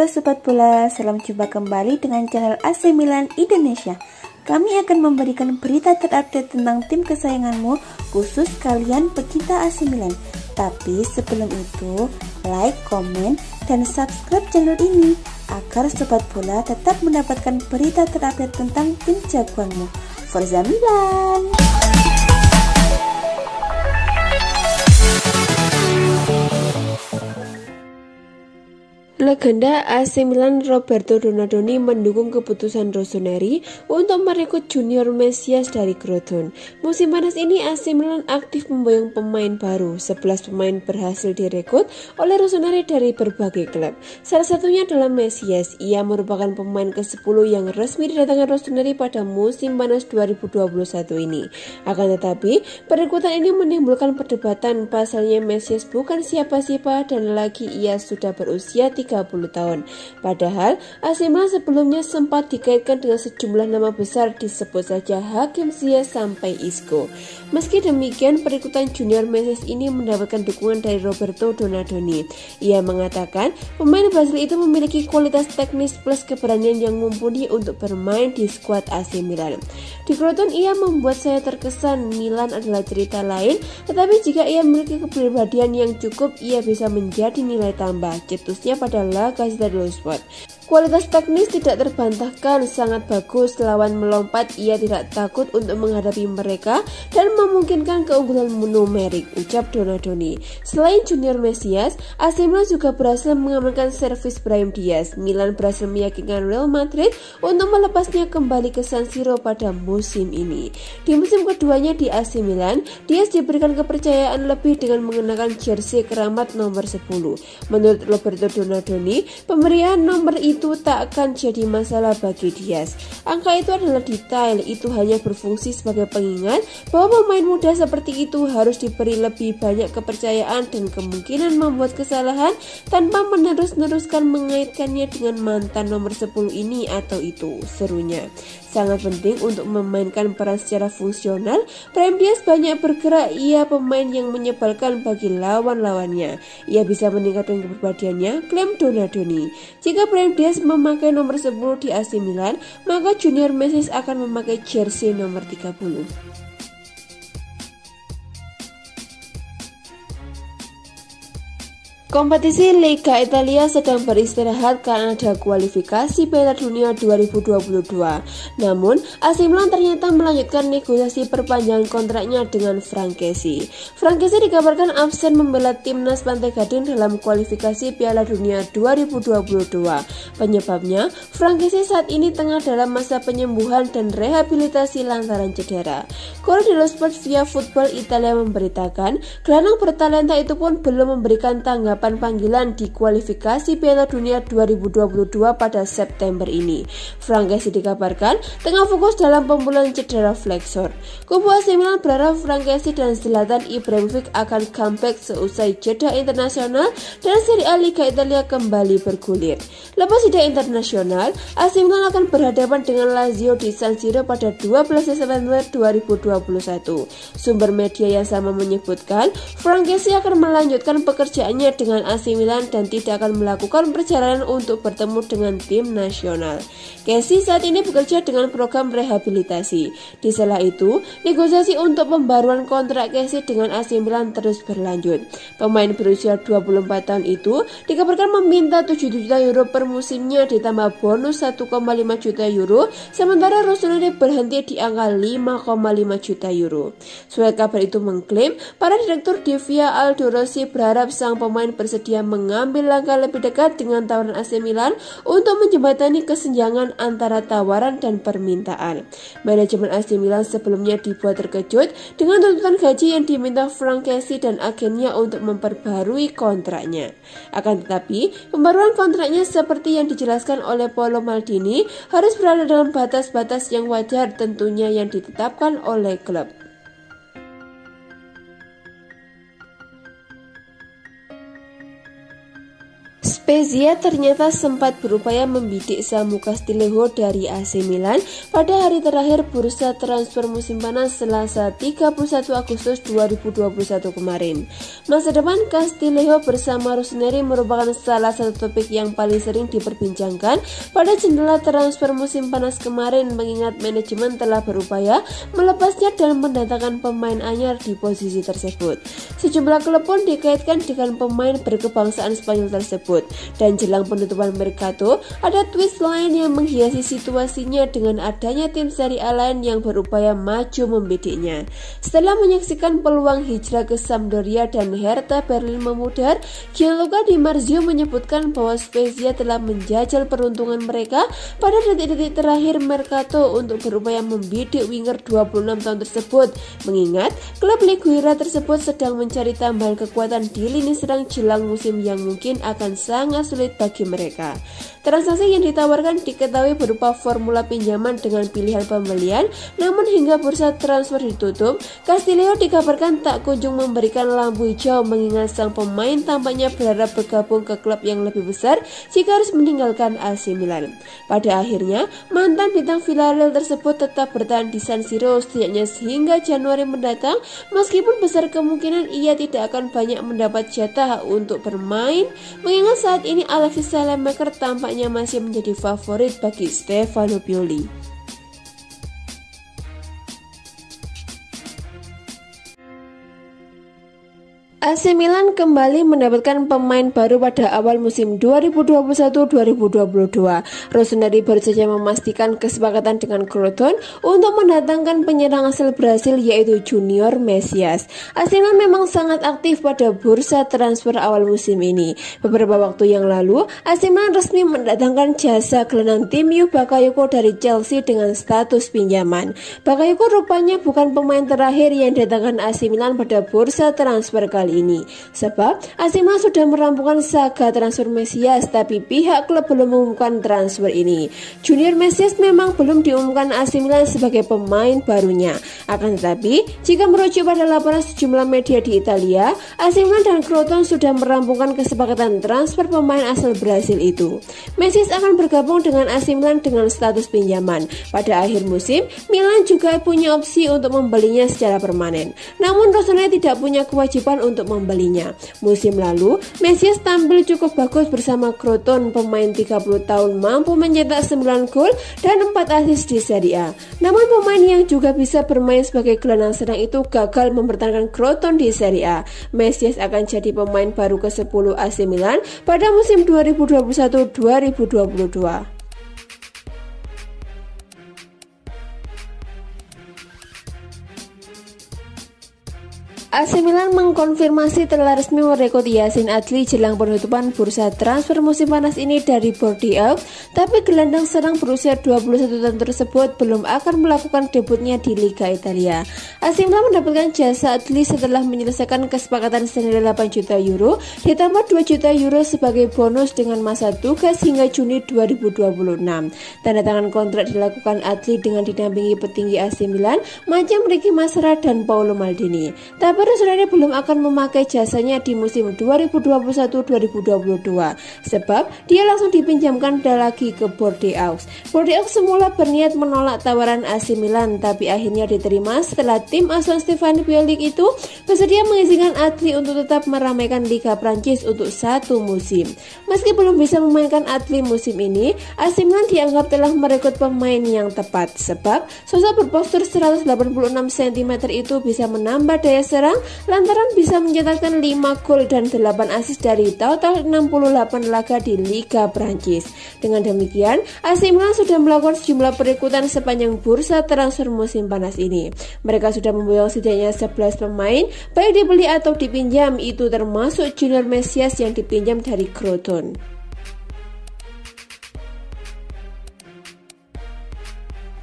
Halo Sobat Bola, salam jumpa kembali dengan channel AC Milan Indonesia. Kami akan memberikan berita terupdate tentang tim kesayanganmu, khusus kalian pecinta AC Milan. Tapi sebelum itu, like, komen, dan subscribe channel ini agar Sobat Bola tetap mendapatkan berita terupdate tentang tim jagoanmu. Forza Milan! Legenda AC Milan Roberto Donadoni mendukung keputusan Rossoneri untuk merekrut Junior Mesias dari Crotone. Musim panas ini AC Milan aktif memboyong pemain baru. 11 pemain berhasil direkrut oleh Rossoneri dari berbagai klub. Salah satunya adalah Mesias. Ia merupakan pemain ke-10 yang resmi didatangkan Rossoneri pada musim panas 2021 ini. Akan tetapi, perekrutan ini menimbulkan perdebatan. Pasalnya Mesias bukan siapa-siapa dan lagi ia sudah berusia 30 tahun. Padahal AC Milan sebelumnya sempat dikaitkan dengan sejumlah nama besar, disebut saja Hakim Ziyech sampai Isco. Meski demikian, perekrutan Junior Mesias ini mendapatkan dukungan dari Roberto Donadoni. Ia mengatakan pemain Brasil itu memiliki kualitas teknis plus keberanian yang mumpuni untuk bermain di skuad AC Milan. Di Crotone ia membuat saya terkesan. Milan adalah cerita lain, tetapi jika ia memiliki kepribadian yang cukup, ia bisa menjadi nilai tambah, cetusnya pada La Gazzetta dello Sport. Kualitas teknis tidak terbantahkan, sangat bagus, lawan melompat ia tidak takut untuk menghadapi mereka dan memungkinkan keunggulan numerik, ucap Donadoni. Selain Junior Mesias, AC Milan juga berhasil mengamankan servis Brahim Diaz. Milan berhasil meyakinkan Real Madrid untuk melepasnya kembali ke San Siro pada musim ini. Di musim keduanya di AC Milan, Diaz diberikan kepercayaan lebih dengan mengenakan jersey keramat nomor 10. Menurut Roberto Donadoni, pemberian nomor itu tak akan jadi masalah bagi Diaz. Angka itu adalah detail, itu hanya berfungsi sebagai pengingat bahwa pemain muda seperti itu harus diberi lebih banyak kepercayaan dan kemungkinan membuat kesalahan tanpa menerus-neruskan mengaitkannya dengan mantan nomor 10 ini atau itu, serunya. Sangat penting untuk memainkan peran secara fungsional. Brahim Diaz banyak bergerak, ia pemain yang menyebalkan bagi lawan-lawannya. Ia bisa meningkatkan kepribadiannya, klaim Donadoni. Jika Brahim Diaz memakai nomor 10 di AC Milan, maka Junior Mesias akan memakai jersey nomor 30. Kompetisi Liga Italia sedang beristirahat karena ada kualifikasi Piala Dunia 2022. Namun, AC Milan ternyata melanjutkan negosiasi perpanjangan kontraknya dengan Frankesi. Frankesi dikabarkan absen membela timnas Pantai Gading dalam kualifikasi Piala Dunia 2022. Penyebabnya, Frankesi saat ini tengah dalam masa penyembuhan dan rehabilitasi lantaran cedera. Corriere dello Sport via Football Italia memberitakan, gelandang bertalenta itu pun belum memberikan tanggapan panggilan di kualifikasi Piala Dunia 2022 pada September ini. Frankesi dikabarkan tengah fokus dalam pemulihan cedera flexor. Kubu AC Milan berharap Frankesi dan Zlatan Ibrahimovic akan comeback seusai jeda internasional dan Serie A Liga Italia kembali bergulir. Lepas jeda internasional, AC Milan akan berhadapan dengan Lazio di San Siro pada 12 Desember 2021. Sumber media yang sama menyebutkan Frankesi akan melanjutkan pekerjaannya dengan AC Milan dan tidak akan melakukan perjalanan untuk bertemu dengan tim nasional. Casey saat ini bekerja dengan program rehabilitasi. Di sela itu, negosiasi untuk pembaruan kontrak Casey dengan AC Milan terus berlanjut. Pemain berusia 24 tahun itu dikabarkan meminta 7 juta euro per musimnya ditambah bonus 1,5 juta euro, sementara Rossoneri berhenti di angka 5,5 juta euro. Surat kabar itu mengklaim para direktur Divia Aldo Rossi berharap sang pemain bersedia mengambil langkah lebih dekat dengan tawaran AC Milan untuk menjembatani kesenjangan antara tawaran dan permintaan. Manajemen AC Milan sebelumnya dibuat terkejut dengan tuntutan gaji yang diminta Frankesi dan agennya untuk memperbarui kontraknya. Akan tetapi, pembaruan kontraknya seperti yang dijelaskan oleh Paolo Maldini harus berada dalam batas-batas yang wajar, tentunya yang ditetapkan oleh klub. Spezia ternyata sempat berupaya membidik Samu Castillejo dari AC Milan pada hari terakhir bursa transfer musim panas Selasa 31 Agustus 2021 kemarin. Masa depan Castillejo bersama Rossoneri merupakan salah satu topik yang paling sering diperbincangkan pada jendela transfer musim panas kemarin, mengingat manajemen telah berupaya melepasnya dan mendatangkan pemain anyar di posisi tersebut. Sejumlah klub pun dikaitkan dengan pemain berkebangsaan Spanyol tersebut. Dan jelang penutupan mercato, ada twist lain yang menghiasi situasinya dengan adanya tim Serie A lain yang berupaya maju membidiknya. Setelah menyaksikan peluang hijrah ke Sampdoria dan Hertha Berlin memudar, Gianluca Di Marzio menyebutkan bahwa Spezia telah menjajal peruntungan mereka pada detik-detik terakhir mercato untuk berupaya membidik winger 26 tahun tersebut, mengingat klub Liguira tersebut sedang mencari tambahan kekuatan di lini serang jelang musim yang mungkin akan sangat sulit bagi mereka. Transaksi yang ditawarkan diketahui berupa formula pinjaman dengan pilihan pembelian, namun hingga bursa transfer ditutup, Castillejo dikabarkan tak kunjung memberikan lampu hijau, mengingat sang pemain tampaknya berharap bergabung ke klub yang lebih besar jika harus meninggalkan AC Milan. Pada akhirnya, mantan bintang Villarreal tersebut tetap bertahan di San Siro setidaknya hingga Januari mendatang, meskipun besar kemungkinan ia tidak akan banyak mendapat jatah untuk bermain, mengingat saat ini Alexis Saelemaekers tampaknya masih menjadi favorit bagi Stefano Pioli. AC Milan kembali mendapatkan pemain baru pada awal musim 2021-2022. Rossoneri baru saja memastikan kesepakatan dengan Crotone untuk mendatangkan penyerang asal Brasil yaitu Junior Messias. AC Milan memang sangat aktif pada bursa transfer awal musim ini. Beberapa waktu yang lalu, AC Milan resmi mendatangkan jasa gelandang tim Yu Bakayoko dari Chelsea dengan status pinjaman. Bakayoko rupanya bukan pemain terakhir yang didatangkan AC Milan pada bursa transfer kali ini, sebab AC Milan sudah merampungkan saga transfer Messias, tapi pihak klub belum mengumumkan transfer ini. Junior Messias memang belum diumumkan AC Milan sebagai pemain barunya. Akan tetapi, jika merujuk pada laporan sejumlah media di Italia, AC Milan dan Crotone sudah merampungkan kesepakatan transfer pemain asal Brasil itu. Messias akan bergabung dengan AC Milan dengan status pinjaman. Pada akhir musim, Milan juga punya opsi untuk membelinya secara permanen. Namun Rossoneri tidak punya kewajiban untuk membelinya. Musim lalu, Messias tampil cukup bagus bersama Crotone. Pemain 30 tahun mampu mencetak 9 gol dan 4 assist di Serie A. Namun pemain yang juga bisa bermain sebagai gelandang serang itu gagal mempertahankan Crotone di Serie A. Messias akan jadi pemain baru ke-10 AC Milan pada musim 2021-2022. AC Milan mengkonfirmasi telah resmi merekrut Yacine Adli jelang penutupan bursa transfer musim panas ini dari Bordeaux, tapi gelandang serang berusia 21 tahun tersebut belum akan melakukan debutnya di Liga Italia. AC Milan mendapatkan jasa Adli setelah menyelesaikan kesepakatan senilai 8 juta euro ditambah 2 juta euro sebagai bonus dengan masa tugas hingga Juni 2026. Tanda tangan kontrak dilakukan Adli dengan didampingi petinggi AC Milan macam Ricky Masera dan Paolo Maldini. Tapi Rossoneri belum akan memakai jasanya di musim 2021-2022 sebab dia langsung dipinjamkan lagi ke Bordeaux. Bordeaux semula berniat menolak tawaran AC Milan, tapi akhirnya diterima setelah tim asuhan Stefano Pioli itu bersedia mengizinkan Adli untuk tetap meramaikan Liga Prancis untuk 1 musim. Meski belum bisa memainkan Adli musim ini, AC Milan dianggap telah merekrut pemain yang tepat sebab sosok berpostur 186 cm itu bisa menambah daya serang lantaran bisa mencetakkan 5 gol dan 8 assist dari total 68 laga di Liga Prancis. Dengan demikian, AC Milan sudah melakukan sejumlah perekrutan sepanjang bursa transfer musim panas ini. Mereka sudah memboyong setidaknya 11 pemain, baik dibeli atau dipinjam, itu termasuk Junior Messias yang dipinjam dari Crotone.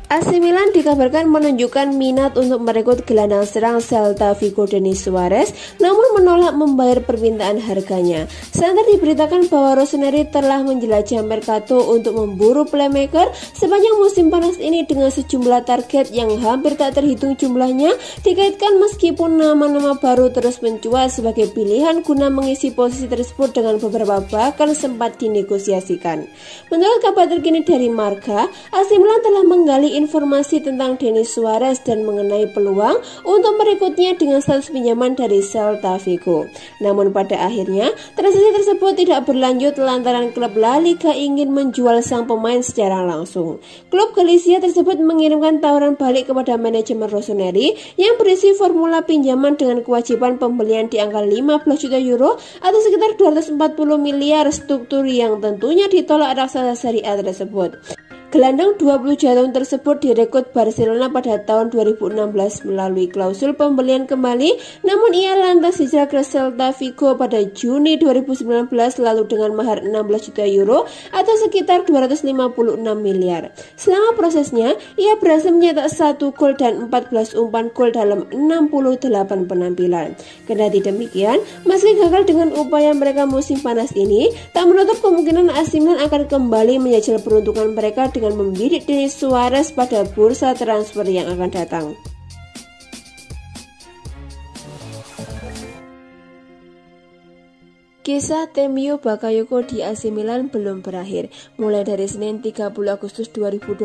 AC Milan dikabarkan menunjukkan minat untuk merekrut gelandang serang Celta Vigo Denis Suarez, namun menolak membayar permintaan harganya. Santer diberitakan bahwa Rossoneri telah menjelajah mercato untuk memburu playmaker sepanjang musim panas ini dengan sejumlah target yang hampir tak terhitung jumlahnya, dikaitkan meskipun nama-nama baru terus mencuat sebagai pilihan guna mengisi posisi tersebut dengan beberapa bahkan sempat dinegosiasikan. Menurut kabar terkini dari Marca, AC Milan telah menggali informasi tentang Denis Suarez dan mengenai peluang untuk merekrutnya dengan status pinjaman dari Celta Vigo. Namun pada akhirnya transaksi tersebut tidak berlanjut lantaran klub La Liga ingin menjual sang pemain secara langsung. Klub Galicia tersebut mengirimkan tawaran balik kepada manajemen Rossoneri yang berisi formula pinjaman dengan kewajiban pembelian di angka 15 juta euro atau sekitar 240 miliar, struktur yang tentunya ditolak raksasa Serie A tersebut. Gelandang 20 tahun tersebut direkrut Barcelona pada tahun 2016 melalui klausul pembelian kembali, namun ia lantas hijrah ke Celta Vigo pada Juni 2019 lalu dengan mahar 16 juta euro atau sekitar 256 miliar. Selama prosesnya, ia berhasil mencetak 1 gol dan 14 umpan gol dalam 68 penampilan. Kendati demikian, meski gagal dengan upaya mereka musim panas ini, tak menutup kemungkinan AC Milan akan kembali menjajal peruntungan mereka dengan membidik Denis Suarez pada bursa transfer yang akan datang. Kisah Temio Bakayoko di AC Milan belum berakhir. Mulai dari Senin 30 Agustus 2021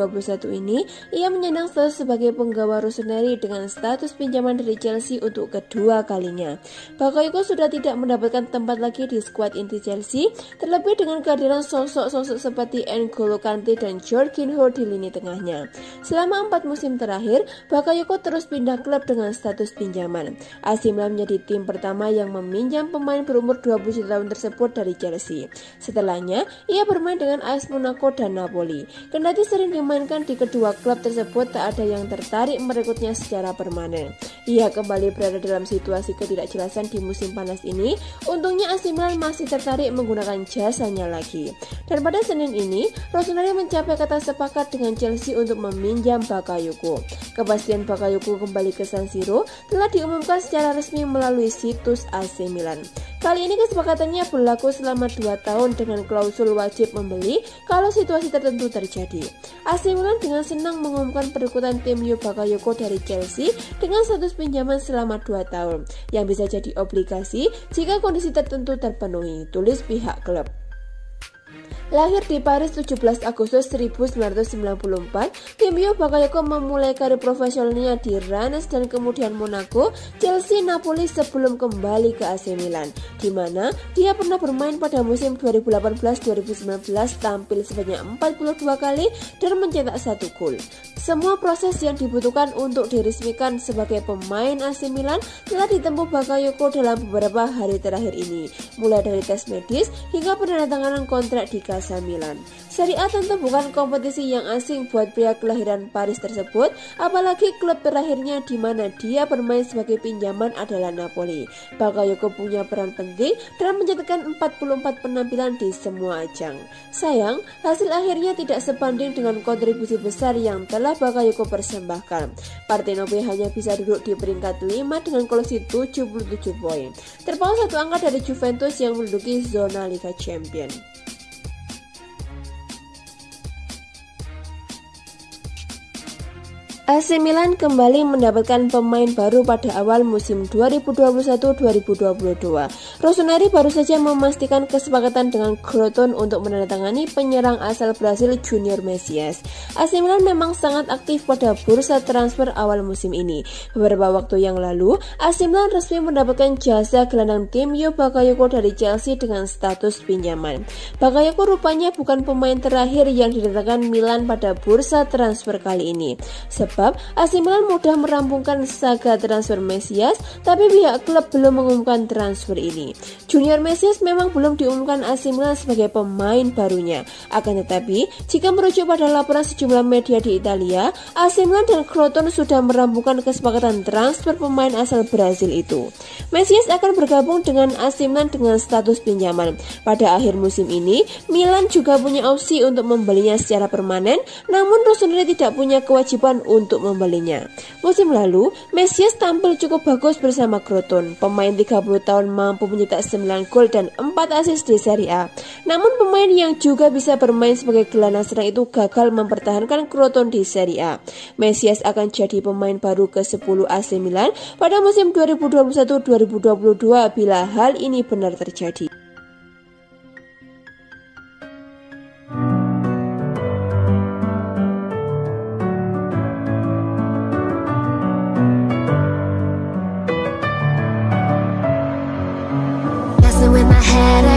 ini, ia menyandang status sebagai penggawa Rossoneri dengan status pinjaman dari Chelsea untuk kedua kalinya. Bakayoko sudah tidak mendapatkan tempat lagi di skuad inti Chelsea, terlebih dengan kehadiran sosok-sosok seperti N'Golo Kante dan Jorginho di lini tengahnya. Selama 4 musim terakhir, Bakayoko terus pindah klub dengan status pinjaman. AC Milan menjadi tim pertama yang meminjam pemain berumur 20 tahun tersebut dari Chelsea. Setelahnya, ia bermain dengan AS Monaco dan Napoli. Kendati sering dimainkan di kedua klub tersebut, tak ada yang tertarik merekrutnya secara permanen. Ia kembali berada dalam situasi ketidakjelasan di musim panas ini. Untungnya AC Milan masih tertarik menggunakan jasanya lagi. Dan pada Senin ini, Rossoneri mencapai kata sepakat dengan Chelsea untuk meminjam Bakayoko. Kepastian Bakayoko kembali ke San Siro telah diumumkan secara resmi melalui situs AC Milan. Kali ini kesepakatannya berlaku selama 2 tahun dengan klausul wajib membeli kalau situasi tertentu terjadi. AC Milan dengan senang mengumumkan perekrutan Temio Bakayoko dari Chelsea dengan status pinjaman selama 2 tahun yang bisa jadi obligasi jika kondisi tertentu terpenuhi, tulis pihak klub. Lahir di Paris 17 Agustus 1994, Temio Bakayoko memulai karir profesionalnya di Rennes dan kemudian Monaco, Chelsea, Napoli sebelum kembali ke AC Milan, di mana dia pernah bermain pada musim 2018-2019 tampil sebanyak 42 kali dan mencetak 1 gol. Semua proses yang dibutuhkan untuk diresmikan sebagai pemain AC Milan telah ditempuh Bakayoko dalam beberapa hari terakhir ini, mulai dari tes medis hingga penandatanganan kontrak di Casa Milan. Serie A tentu bukan kompetisi yang asing buat pria kelahiran Paris tersebut, apalagi klub terakhirnya di mana dia bermain sebagai pinjaman adalah Napoli. Bakayoko punya peran penting dan mencetakkan 44 penampilan di semua ajang. Sayang, hasil akhirnya tidak sebanding dengan kontribusi besar yang telah Bakayoko persembahkan. Partenope hanya bisa duduk di peringkat 5 dengan koleksi 77 poin, terpaut 1 angka dari Juventus yang menduduki zona Liga Champions. AC Milan kembali mendapatkan pemain baru pada awal musim 2021-2022. Rossoneri baru saja memastikan kesepakatan dengan Crotone untuk menandatangani penyerang asal Brasil Junior Messias. AC Milan memang sangat aktif pada bursa transfer awal musim ini. Beberapa waktu yang lalu, AC Milan resmi mendapatkan jasa gelandang Temio Bakayoko dari Chelsea dengan status pinjaman. Bakayoko rupanya bukan pemain terakhir yang didatangkan Milan pada bursa transfer kali ini. sebab AC Milan mudah merampungkan saga transfer Mesias, tapi pihak klub belum mengumumkan transfer ini. Junior Mesias memang belum diumumkan AC Milan sebagai pemain barunya. Akan tetapi, jika merujuk pada laporan sejumlah media di Italia, AC Milan dan Crotone sudah merampungkan kesepakatan transfer pemain asal Brasil itu. Mesias akan bergabung dengan AC Milan dengan status pinjaman. Pada akhir musim ini, Milan juga punya opsi untuk membelinya secara permanen, namun Rossoneri tidak punya kewajiban untuk membelinya. Musim lalu, Mesias tampil cukup bagus bersama Crotone. Pemain 30 tahun mampu mencetak 9 gol dan 4 assist di Serie A. Namun pemain yang juga bisa bermain sebagai gelandang serang itu gagal mempertahankan Crotone di Serie A. Mesias akan jadi pemain baru ke-10 AC Milan pada musim 2021-2022 bila hal ini benar terjadi. With my head